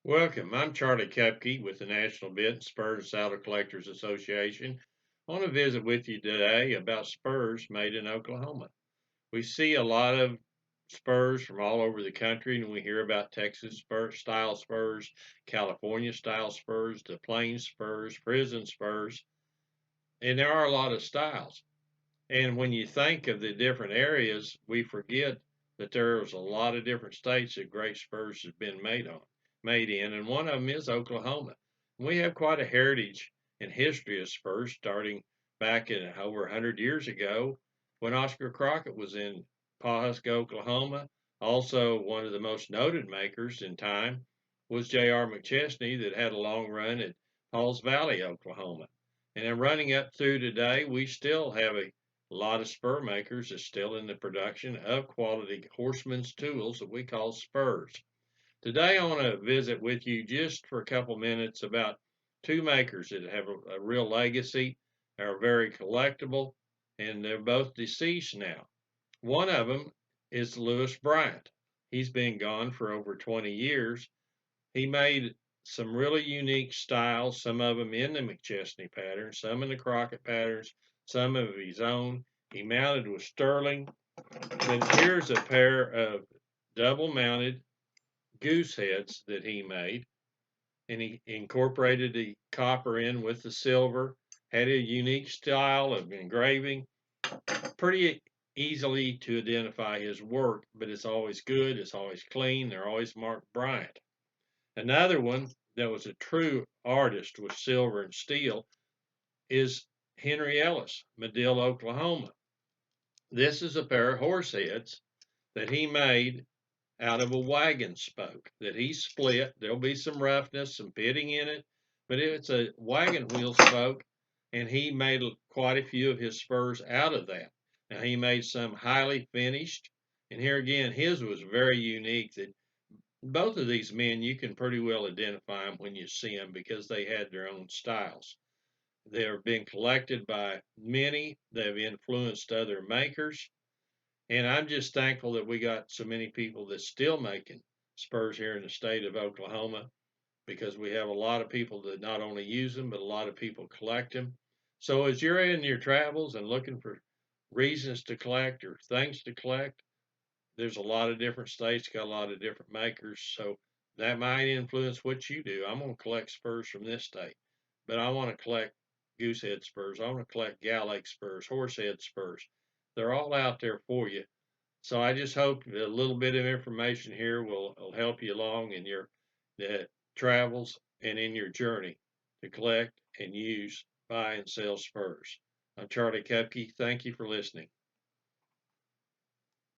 Welcome. I'm Charlie Kupke with the National Bit and Spurs and Saddle Collectors Association. I want to visit with you today about spurs made in Oklahoma. We see a lot of spurs from all over the country, and we hear about Texas style spurs, California style spurs, the Plains spurs, prison spurs, and there are a lot of styles. And when you think of the different areas, we forget that there's a lot of different states that great spurs have been made in, and one of them is Oklahoma. We have quite a heritage and history of spurs, starting back in over 100 years ago when Oscar Crockett was in Pawhuska, Oklahoma. Also, one of the most noted makers in time was J.R. McChesney, that had a long run at Pauls Valley, Oklahoma. And then running up through today, we still have a lot of spur makers is still in the production of quality horsemen's tools that we call spurs. Today, I want to visit with you just for a couple minutes about two makers that have a real legacy, are very collectible, and they're both deceased now. One of them is Lewis Bryant. He's been gone for over 20 years. He made some really unique styles, some of them in the McChesney pattern, some in the Crockett patterns, some of his own. He mounted with sterling. But here's a pair of double mounted goose heads that he made, and he incorporated the copper in with the silver, had a unique style of engraving, pretty easily to identify his work, but it's always good, it's always clean, they're always marked Bryant. Another one that was a true artist with silver and steel is Henry Ellis, Medill, Oklahoma. This is a pair of horse heads that he made out of a wagon spoke that he split. There'll be some roughness, some pitting in it, but it's a wagon wheel spoke, and he made quite a few of his spurs out of that. Now, he made some highly finished, and here again, his was very unique. That both of these men, you can pretty well identify them when you see them because they had their own styles. They're being collected by many. They've influenced other makers. And I'm just thankful that we got so many people that's still making spurs here in the state of Oklahoma, because we have a lot of people that not only use them, but a lot of people collect them. So as you're in your travels and looking for reasons to collect or things to collect, there's a lot of different states, got a lot of different makers. So that might influence what you do. I'm going to collect spurs from this state, but I want to collect goosehead spurs. I want to collect Gallake spurs, horsehead spurs. They're all out there for you. So I just hope a little bit of information here will help you along in your travels and in your journey to collect and use, buy, and sell spurs. I'm Charlie Kupke. Thank you for listening.